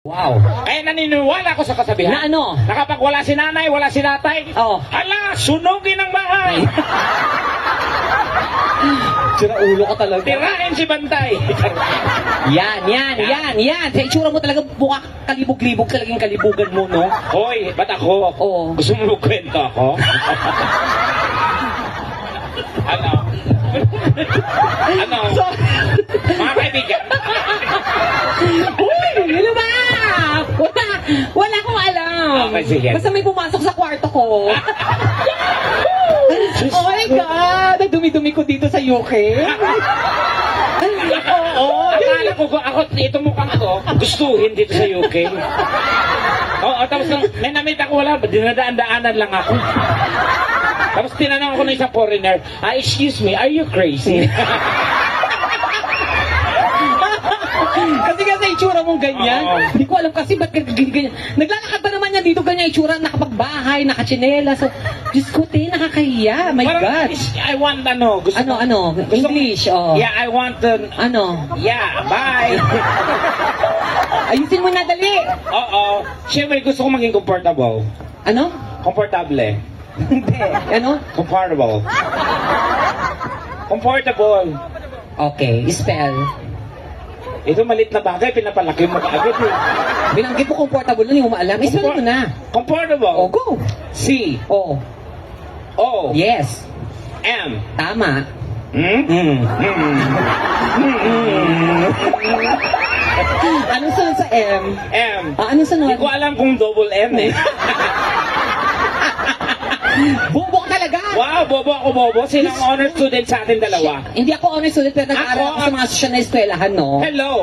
Wow. Kaya naniniwala ako sa kasabihan. Na ano? Na kapag wala si nanay, wala si tatay, Oh. hala, sunugin ang bahay. Sira ulo ka talaga. Tirahin si Bantay. Yan. Sa itsura mo talaga buka kalibog-libog talagang kalibugan mo, no? Hoy, ba't ako? Oo. Gusto mo magkwento ako? Ano? Ano? Mga kaibigan. Uy, ano ba? Wala akong alam. Okay, sige. Basta may pumasok sa kwarto ko. Oh my God! Ang dumi-dumi ko dito sa UK. Oo, akala ko ako, ito mukhang to, gustuhin dito sa UK. Oo, tapos nung may namit ako, wala, dinadaan-daanan lang ako. Tapos tinanong ako ng isang foreigner, excuse me, are you crazy? Kasi sa itsura mong ganyan, Oo. hindi ko alam kasi ba't ganyan. Naglalakad ba naman yan dito ganyan itsura, nakapagbahay, nakachinela. So, Diyos ko, nakakahiya. My Parang, God. I want gusto Ano? English, oh. Yeah, I want Ano? yeah, bye. Ayusin mo na, dali. Oo, siyempre gusto ko maging comfortable. Ano? Komportable. Hindi. Ano? Comfortable. Comfortable. Okay, spell. Ito malit na bagay, pinapalaki mo kaagad eh. Binanggit mo comfortable na, hindi mo maalam. Spell mo na. Comfortable. Oh, go. C. Oh. O. Yes. M. Tama. Anong sunod sa M? M. Anong sunod? Hindi ko alam kung double M eh. Bobo ka talaga. Wow, bobo ako bobo. Sino ang honor student sa atin dalawa? Hindi ako honest student pero nag-aaral ako sa mga sosyal na eskwelahan, no? Hello.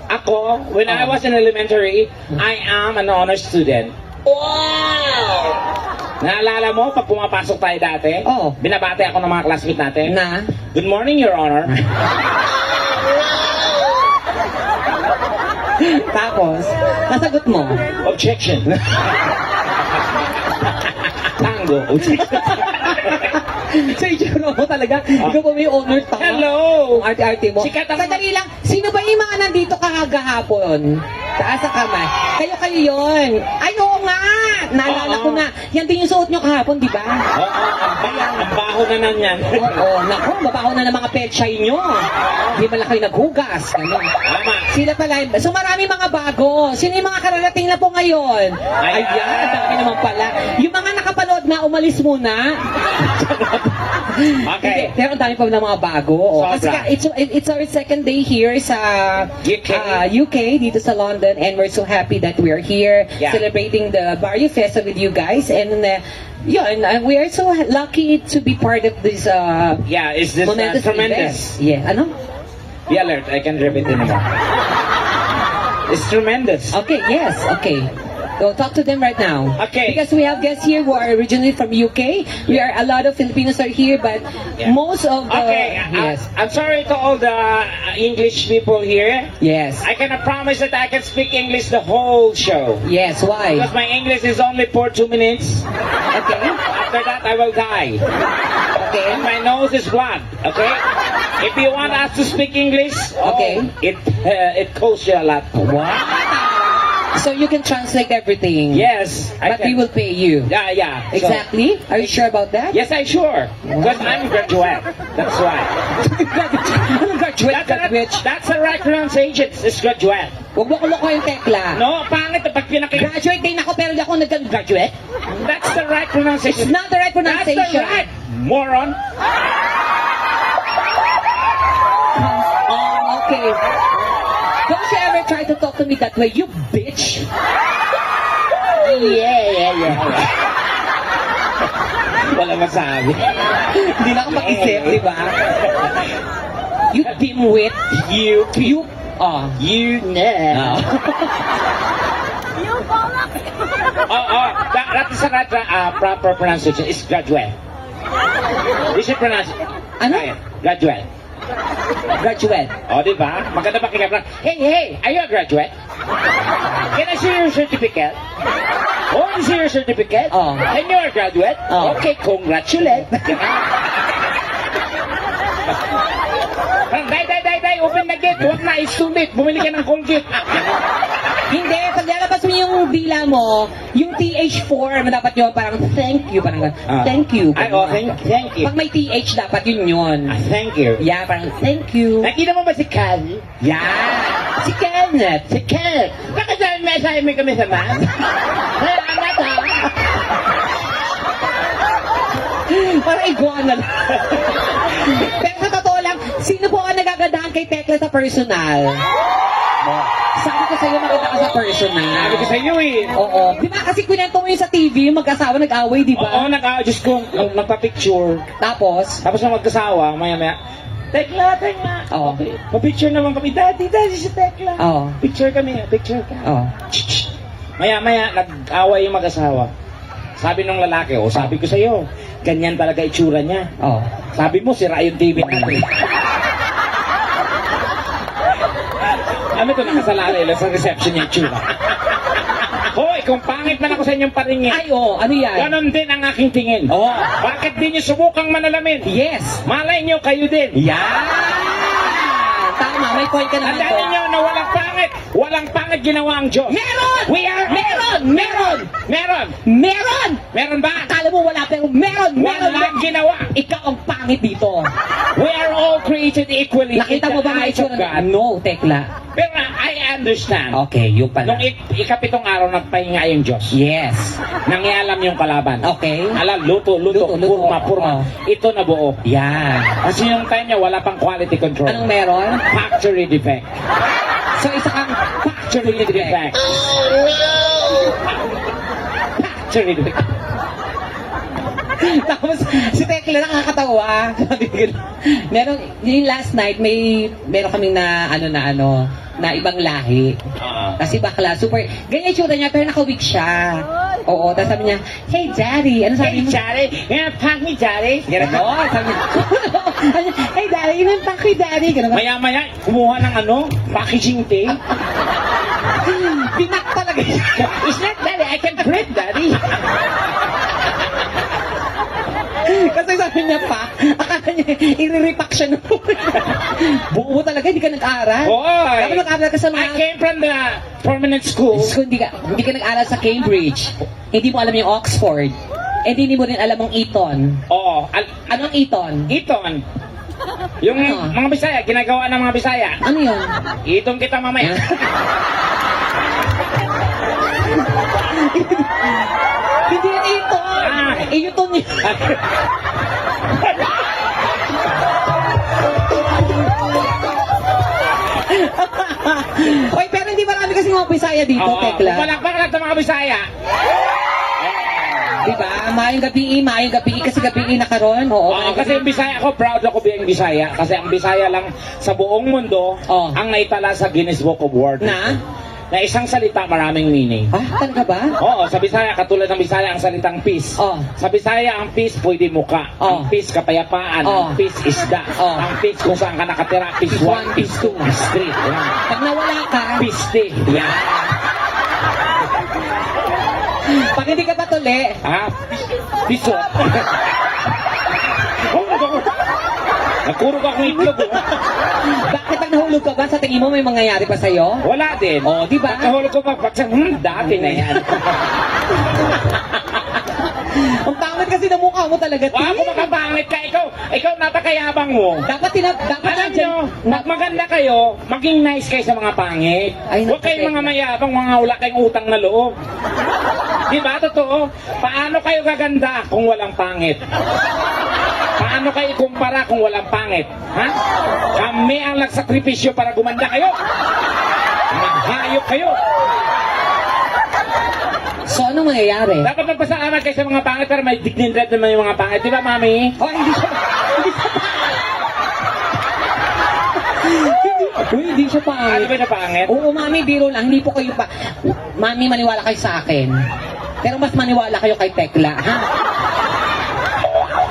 Ako, when I was in elementary, I am an honor student. Wow! Naalala mo, pag pumapasok tayo dati, Oo. binabate ako ng mga classmate natin. Na? Good morning, Your Honor. Tapos, nasagot mo. Objection. Tango. Sa itsura mo talaga, ikaw pa may honor ta. Hello! Ang arte-arte mo. Sikat ang- Sandali lang, sino ba yung mga nandito kahagahapon? Taas sa kamay. Kayo yun. Ay, oo nga! Naalala ko na. Yan din yung suot nyo kahapon, di ba? Oo, ang baho na nan yan. Oo, naku, mabaho na ng mga pechay nyo. Hindi man lang kayo naghugas. Ganun. Tama. Sila pala, so marami mga bago. Sino yung mga kararating na po ngayon? Ayan. Ayan, ang dami naman pala. Yung mga nakapanood na, umalis muna. Okay. Hindi, pero ang dami pa ng mga bago. Oh. Kasi Sobra. it's our second day here sa UK, dito sa London, and we're so happy that we are here Yeah. celebrating the Barrio Festa with you guys. And we are so lucky to be part of this Yeah, is this momentous tremendous? event. Yeah, ano? Be alert, I can repeat anymore. It's tremendous. Okay, yes, okay. Go talk to them right now. Okay. Because we have guests here who are originally from UK. We are a lot of Filipinos are here, but Yeah. most of the Okay, yes, I'm sorry to all the English people here. yes, I cannot promise that I can speak English the whole show. yes. Why? Because my English is only for 2 minutes. Okay, After that, I will die. okay. And my nose is blood, okay? If you want us to speak English, Okay. it costs you a lot. Wow. So you can translate everything. Yes, I But can. we will pay you. Yeah. So- Exactly. Are you sure about that? yes, I'm sure. Because I'm a graduate. That's why. Anong graduate? Graduate. That's the right pronunciation. It's graduate. Huwag mo kuloko yung tekla. No, pangit pag Graduate din ako pero hindi ako nag-graduate. That's the right It's pronunciation. not the right That's the pronunciation. right, moron. Okay. Don't you ever try to talk to me that way, you bitch. Yeah. Wala masabi. Hindi na ako mag-isip, di ba? You dimwit. You. No. That is the right proper pronunciation. It's graduate. You should pronounce it. Ano? Graduate. Graduate. O, di ba? Maganda pakinggan lang. Hey, are you a graduate? Can I see your certificate? Oh, I see your certificate? Oh. And you're a graduate? Oh. Okay, congratulate. Day, open the gate. Huwag na, it's too late. Bumili ka ng Colgate. Hindi, pag lalabas mo yung dila mo, yung TH4, dapat yun parang thank you, parang thank you. Ay, oh, thank you. Pag may TH, dapat yun. Thank you. Yeah, parang thank you. Nakita mo ba si Cal? Yeah. Si Kenneth. Si Cal. Bakit sabi mo kami sa man? Salamat ha. Parang iguana lang. Pero sa totoo lang, sino po ang nagagandahan kay Tekla sa personal? Sabi ko sa'yo, maganda ka sa personal. Sabi ko sa iyo eh. Oo. Di ba kasi kwento mo yun sa TV, yung mag-asawa nag-away, di ba? Oo, Diyos ko, nagpa-picture. Tapos, Tapos na mag-asawa, maya-maya, Tekla. Oo. Okay. Pa-picture naman kami. Daddy, si Tekla. Oo. Picture kami, picture ka. Oo. Maya-maya, nag-away yung mag-asawa. Sabi nung lalaki, sabi ko sa'yo, ganyan talaga itsura niya. Oo. Sabi mo, sira yung TV natin. Ano ito, nakasalalay lang sa reception yung itsura. Hoy, kung pangit man ako sa inyong paringin, Ay, oo. Ano yan? ganon din ang aking tingin. Oo. Bakit di niyo subukang manalamin? Yes. Malay niyo kayo din. Yan. Tama, may point ka naman Tandaan to. niyo na walang pangit ginawa ang Diyos. Meron! We are... Meron ba? Akala mo wala, pero meron. Walang ginawa. Ikaw ang pangit dito. We are all created equally Nakita in mo the ba ang eyes of itsura? God. No, Tekla. Pero I understand. Okay, yun pala. Nung ikapitong araw nagpahinga yung Diyos. Yes. Nangialam yung kalaban. Okay. Alam, luto, purma. Oo. Ito na buo. Yan. Kasi yung time niya, wala pang quality control. Anong meron? Factory defect. So, isa kang Factory defect. Factory defect. Tapos, si Tekla nakakatawa. Sabi ko, meron, yung last night, meron kaming na ibang lahi. Kasi bakla, super, ganyan yung tsura niya, pero naka-wig siya. Oo, tapos sabi niya, hey daddy, ano sabi mo? Daddy, pack me, Daddy. Ganun, sabi niya, hey daddy, yun ang pack me, daddy. Ganun, Maya-maya, kumuha ng packaging tape. pinak talaga siya. It's not Daddy, I can print, Daddy. Kasi sabi niya pa, akala niya, i-repack siya nung buo talaga, hindi ka nag-aral. Hoy! Dapat nag-aral ka sa I mga... came from the permanent school. So, hindi ka nag-aral sa Cambridge. Hindi mo alam yung Oxford. Eh, hindi mo rin alam ang Eton. Oo. Anong Eton? Iton. Yung Ano? mga Bisaya, ginagawa ng mga Bisaya. Ano yun? Itong kita mamaya. Hindi yan Eton. Eton yun. Oy, pero hindi marami kasi mga Bisaya dito, Tekla. Palakpak ng mga Bisaya. Diba? Mayong gabi, kasi gabi na karon. Oo, Oo, kasi yung Bisaya ako, proud ako bilang Bisaya. Kasi ang Bisaya lang sa buong mundo Oh. ang naitala sa Guinness Book of World. Na isang salita, maraming meaning. Ah, talaga ba? Oo, sa Bisaya, katulad ng Bisaya, ang salitang peace. Oh. Sa Bisaya, ang peace pwede muka. Oh. Ang peace, kapayapaan. Oh. Ang peace, isda. Oh. Ang peace, kung saan ka nakatira. Peace 1, peace 2, peace 3. Yan. Pag nawala ka, Peace 3. Yan. pag hindi ka patuli, Ha? Peace 1. Nagkurog akong itlog. bakit pag nahulog ka ba, sa tingin mo may mangyayari pa sa'yo? Wala din. Oh, di ba? Pagkahulog ko pagpagsak, dati na yan. Ang pangit kasi ng mukha mo talaga, Wala ko makapangit ka. Ikaw napakayabang mo. Dapat Alam nyo, maganda kayo, maging nice kayo sa mga pangit. Ay, Huwag kayong mga mayabang, mga wala kayong utang na loob. Diba, totoo? Paano kayo gaganda kung walang pangit? Paano kayo ikumpara kung walang pangit? Ha? Kami ang nagsakripisyo para gumanda kayo. Maghayop kayo. So, anong mangyayari? Dapat magpasalamat kayo sa mga pangit pero may dignidad naman yung mga pangit. Diba, Mami? Oh, hindi siya... hindi siya Ano pangit. ba na pangit? Oo, mami, biro lang. Hindi po kayo pa... Mami, maniwala kayo sa akin. Pero mas maniwala kayo kay Tekla, ha?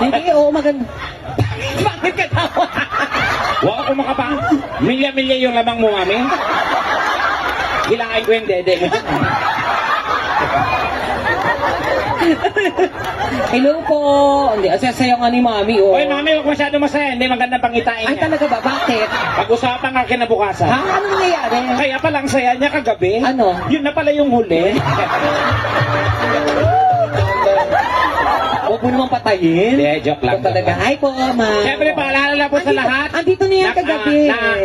Hindi, oo, maganda. Bakit ka tawa? Huwag ako makapang. Milya-milya yung lamang mo, Mami. Hilain ko yung dede mo. Hello po. Hindi, sasayaw nga ni Mami, oh. Oy, mami, huwag masyado masaya. Hindi maganda pangitain Ay, niya. talaga ba? Bakit? Pag-usapan nga kinabukasan. Ha? Ano nangyayari? Kaya palang saya niya kagabi. Ano? Yun na pala yung huli. Huwag mo naman patayin. Hindi, joke lang. Ito talaga. Hi po, ma'am. Siyempre, paalala po sa lahat. Andito na yan kagabi.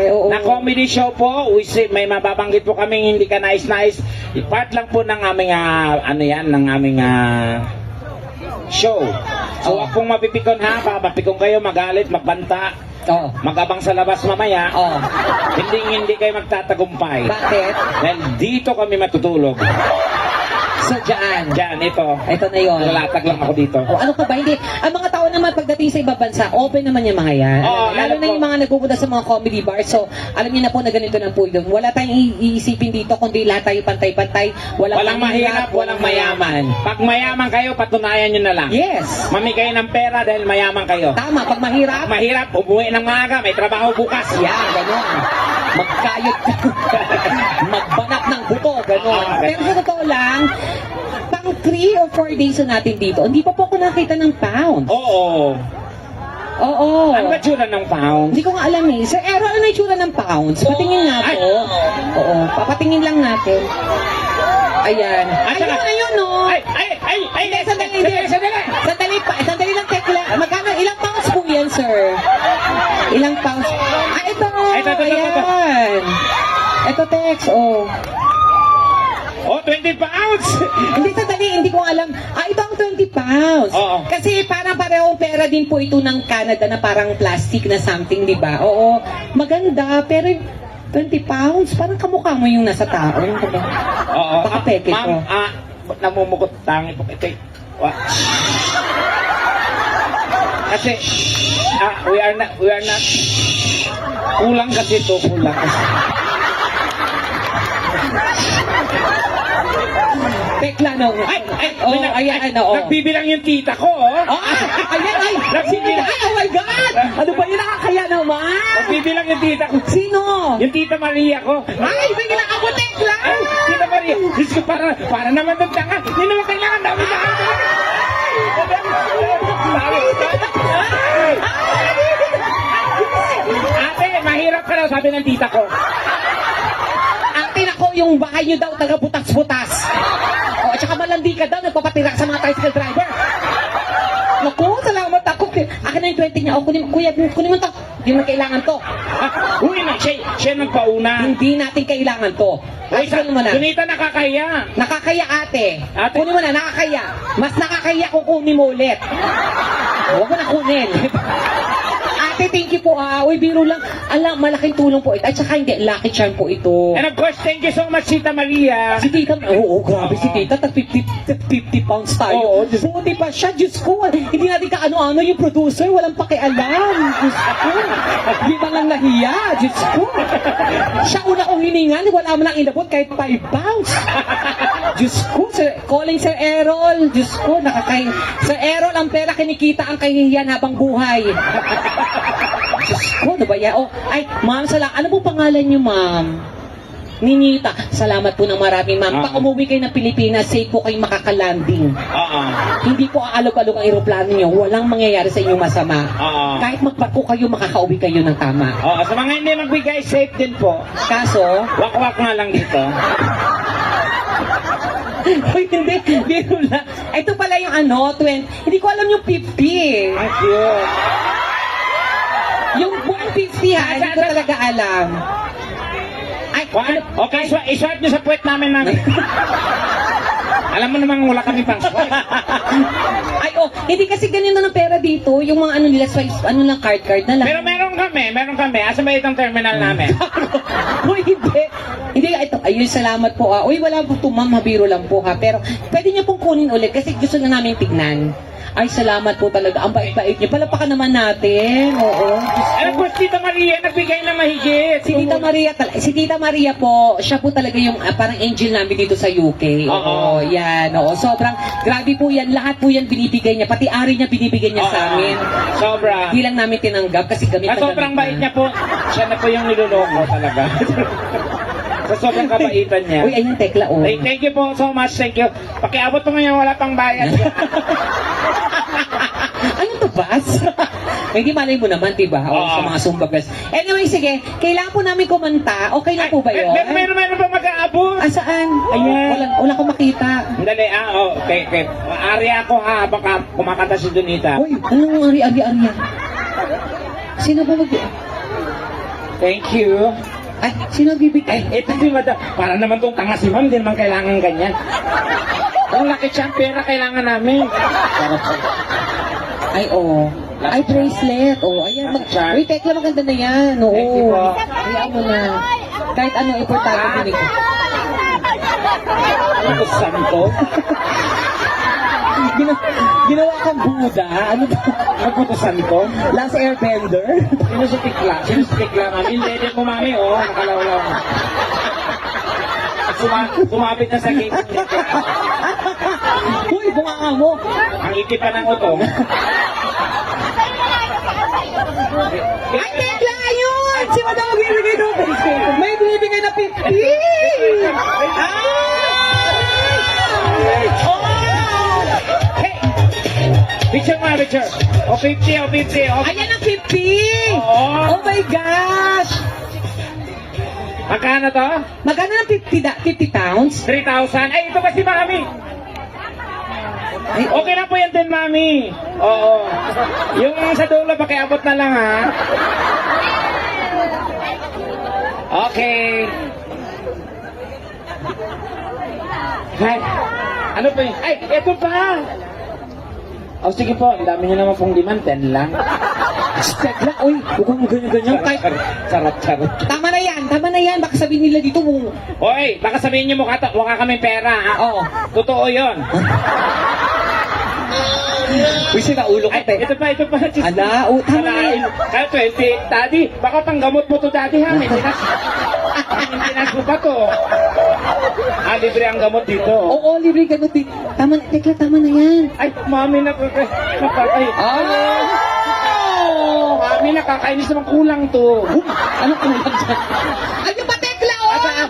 Oo. Na comedy show po, may mababanggit po kaming hindi ka nais-nais. Part lang po ng aming, ng aming show. So, Oo. wag pong mapipikon ha, mapipikon kayo, magalit, magbanta, Oo. magabang sa labas mamaya. Oo. Hindi kayo magtatagumpay. Bakit? Dahil dito kami matutulog. So, dyan. Diyan, ito. Ito na yun. Lalatag lang ako dito. O, ano ka ba? Hindi. Ang mga tao naman pagdating sa ibang bansa, open naman yung mga yan. Oo, Lalo alam na ko. yung mga nagpupunta sa mga comedy bars. So, alam niyo na po na ganito ng po doon. Wala tayong iisipin dito, kundi lahat tayo pantay-pantay. Walang mahirap, walang mayaman. Pag mayaman kayo, patunayan nyo na lang. Yes. Mami kayo ng pera dahil mayaman kayo. Tama. Pag mahirap, Mahirap, umuwi ng maaga, may trabaho bukas. yan, gano'n. Magkayot ka. Magbanat ng buto, gano'n. Ah, Pero sa totoo lang, pang 3 or 4 days na natin dito, hindi pa po ako nakita ng pound. Oo. Oo. Ano ba tsura ng pound? Hindi ko nga alam eh. Sir Aaron, ano yung tsura ng pounds? Patingin nga Ay. po. Oo, papatingin lang natin. Ayan. Asa Ayun, ka? ayun, no. Hindi, Sandali, hindi. Sandali lang, tekla. Magkano, ilang pounds po yan, sir? Ilang pounds? Ito. Ito. Ayan. Ito, Tex, oh. Oh, 20 pounds! Hindi, sandali, hindi ko alam. Ito ang 20 pounds. Oo. Kasi parang parehong pera din po ito ng Canada na parang plastic na something, di ba? Oo. Maganda, pero 20 pounds, parang kamukha mo yung nasa tao. Ano ba? Oo. Baka peke Ma'am, ko. namumukot tangi po. Ito, kasi, we are not, kulang kasi ito, kulang kasi. Tekla, no. Oh, ayan, oo. Nagbibilang yung tita ko, oh. Oh, ayan, ay. Nagbibilang. Ay, oh my God. Ano ba yun? Nakakaya naman. Nagbibilang yung tita ko. Sino? Yung tita Maria ko. Ay, bigla ako, Tekla. Ay, tita Maria. Diyos ko, para naman ng tanga. Hindi naman kailangan dami na. Ate, mahirap ka daw, sabi ng tita ko. Ate, nako, yung bahay nyo daw taga butas-butas. O, at saka malandi ka daw, nagpapatira sa mga tricycle driver. Naku, salamat ako. Akin na yung 20 niya. O, kunin mo to. Hindi mo kailangan to. Uy, siya nagpauna. Hindi natin kailangan to. Uy, Ay, kunin mo na. Sunita nakakahiya. Nakakaya, ate. Ate. Kunin mo na, nakakaya. Mas nakakaya kung kunin mo ulit. Huwag mo na kunin. Ate, thank you po. Uy, biro lang. Alam, malaking tulong po ito. At saka hindi, lucky charm po ito. And of course, thank you so much, Tita Maria. Si Tita, oo, grabe si Tita, tag 50 pounds tayo. Oo, Diyos. Buti pa siya, Diyos ko. Hindi natin kaano-ano yung producer, walang pakialam. Diyos ko. Di ba lang nahiya, Diyos ko. Siya una kong hiningan, wala mo lang inabot kahit 5 pounds. Diyos ko, calling Sir Errol. Diyos ko, Sir Errol, ang pera kinikita ang kahihiyan habang buhay. Diyos ko, ano ba yan? Oh, ay, ma'am, ano pong pangalan niyo, ma'am? Ninita, salamat po ng marami, ma'am. Pag umuwi kayo ng Pilipinas, safe po kayong makakalanding. Oo. Hindi po aalog-alog ang aeroplano niyo. Walang mangyayari sa inyong masama. Oo. Kahit magpako kayo, makakauwi kayo ng tama. Oo, sa mga hindi magbigay, safe din po. Kaso, Wak-wak nga lang dito. Uy, hindi, biro lang. Ito pala yung 20, hindi ko alam yung 50. Ay, cute. Yung buong 50 ha, hindi ko talaga alam. Ay, Okay, iswipe nyo sa puwet namin, mami. Alam mo namang wala kami pang swipe. Ay, hindi kasi ganito ng pera dito. Yung mga nila, swipe, lang, card na lang. Pero meron kami. Asa ba itong terminal namin? Uy, hindi. Hindi, ito. Ayun, salamat po. Uy, wala po ito, ma'am. Habiro lang po, ha. Pero, pwede niyo pong kunin ulit kasi gusto na namin tignan. Ay, salamat po talaga. Ang bait-bait niyo. Palapakan naman natin. Oo. And of course, Tita Maria, nagbigay na mahigit. Si Tita Maria po, siya po talaga yung parang angel namin dito sa UK. Oo, yan. Oo, sobrang grabe po yan. Lahat po yan binibigay niya. Pati ari niya binibigay niya sa amin. Sobra. Hindi lang namin tinanggap kasi gamit na Sobrang gamit bait niya po. Siya na po yung niloloko talaga. Sa sobrang kabaitan niya. Uy, ayun, Tekla, oh. Thank you po so much. Thank you. Pakiabot po ngayon, wala pang bayad. Ano to, Bas? Hindi malay mo naman, diba? O, Oo. sa mga sumbagas. Anyway, sige. Kailangan po namin kumanta. Okay lang po ba yun? Meron pa mag-aabot. Ah, saan? Ayan. Wala ko makita. Dali, okay. Ari ako ha, habang kumakanta si Donita. Uy, anong ari. Sino ba mag... Thank you. Ay, sino bibigay? Ito si Madam. Para naman tong tanga si Ma'am, hindi naman kailangan ganyan. Ang laki siyang pera kailangan namin. Ay, oh. Ay, bracelet. Oh, ayan. Uy, Tekla, maganda na yan. Oo. Thank you po. Hayaan mo na. Kahit ano, importante din ito. Ano to, santo? Ginawa kang Buddha. Ano ba? Ano to, santo? Last Airbender? Sino si Tikla? Mami? Hindi mo, Mami, nakalawlaw. Sumabit na sa gate. Uy, bunganga mo. Ang ikip pa ng utong. Ay, Tekla, ayun! Si Madam magbibigay doon. May binibigay na 50! Hey! Picture nga, picture. O 50, o 50, o 50. Ayan ang 50! Oo. Oh my gosh! Magkano to? Magkano ng 50 pounds? 3,000. Ay, ito ba si Mami? Ay, Okay na po yan din, Mami. Oo. Yung sa dulo, pakiabot na lang, ha? Okay. Ay, ano pa yun? Ay, ito pa! O, sige po. Ang dami niyo naman pong demand. 10 lang. Tekla, uy, mukhang ganyan-ganyan. Charot. Tama na yan. Baka sabihin nila dito mo. Oy, baka sabihin niyo mukha kaming pera, ha? Oo. Totoo yun. Uy, sila ulo ka, Ay, ito pa. Ala, tama na yan. Kaya 20, Daddy, baka panggamot mo to, Daddy, ha? Maintenance mo pa to. Libre ang gamot dito. Oo, libre ka na. Tekla, tama na yan. Ay, Mami, Mami, nakakainis naman kulang to. Ano kulang dyan? Ano ba, Tekla,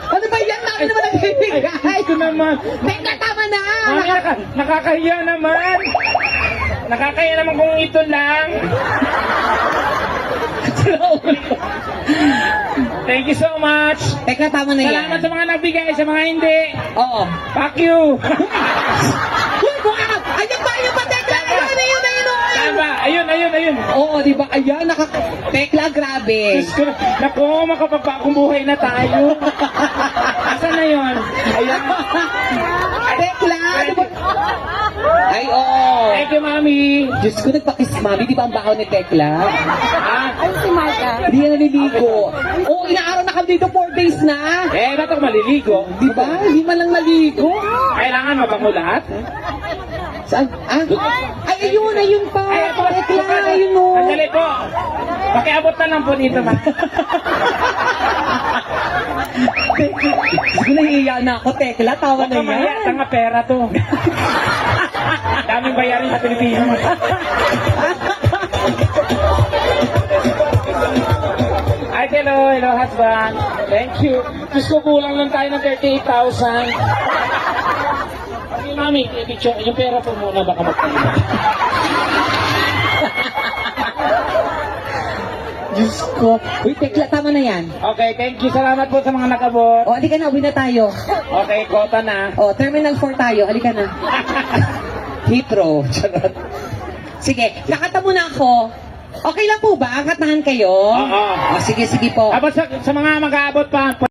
Ano ba yan? Namin naman nagbibigay. Ito naman. Tekla, tama na. Mami, nakakahiya naman. Nakakahiya naman kung ito lang. Thank you so much. Tekla, tama na yan. Salamat sa mga nagbigay, sa mga hindi. Oo. Fuck you. Uy, bukang! Ayun ba, Tekla? Ayun. Ayun. Oo, di ba? Ayan, Tekla, grabe. Diyos ko, naku, makapagpakong buhay na tayo. Asan na yun? Ayan. Tekla, di ba? Ay, oo. Thank you, Mami. Diyos ko, nagpakis, Mami. Di ba ang bahaw ni Tekla? Ah, Si Marta. Hindi yan naliligo. Oo, inaaraw na kami dito 4 days na. ba't ako maliligo? Di ba? Hindi man lang naligo. Kailangan mabango lahat? Saan? Ay, ayun pa. Tekla, ayun o. Sandali po. Pakiabot na lang po dito, ma. Nahihiya na ako, Tekla. Tawa Huwag na ka mahiya, yan. tanga pera to. Daming bayarin sa Pilipinas. Ay, hello, husband. Thank you. Diyos ko, kulang lang tayo ng 38,000. Okay, Mami, picture, yung pera po muna, baka magpapalala. Diyos ko. Uy, Tekla, tama na yan. Okay, thank you. Salamat po sa mga nakabot. O, halika na. Uwi na tayo. Okay, kota na. O, Terminal 4 tayo. Halika na. Heathrow. Charot. Sige, kakanta muna ako. Okay lang po ba? Kantahan kayo? Oo. O, sige po. Abot sa mga mag-aabot pa.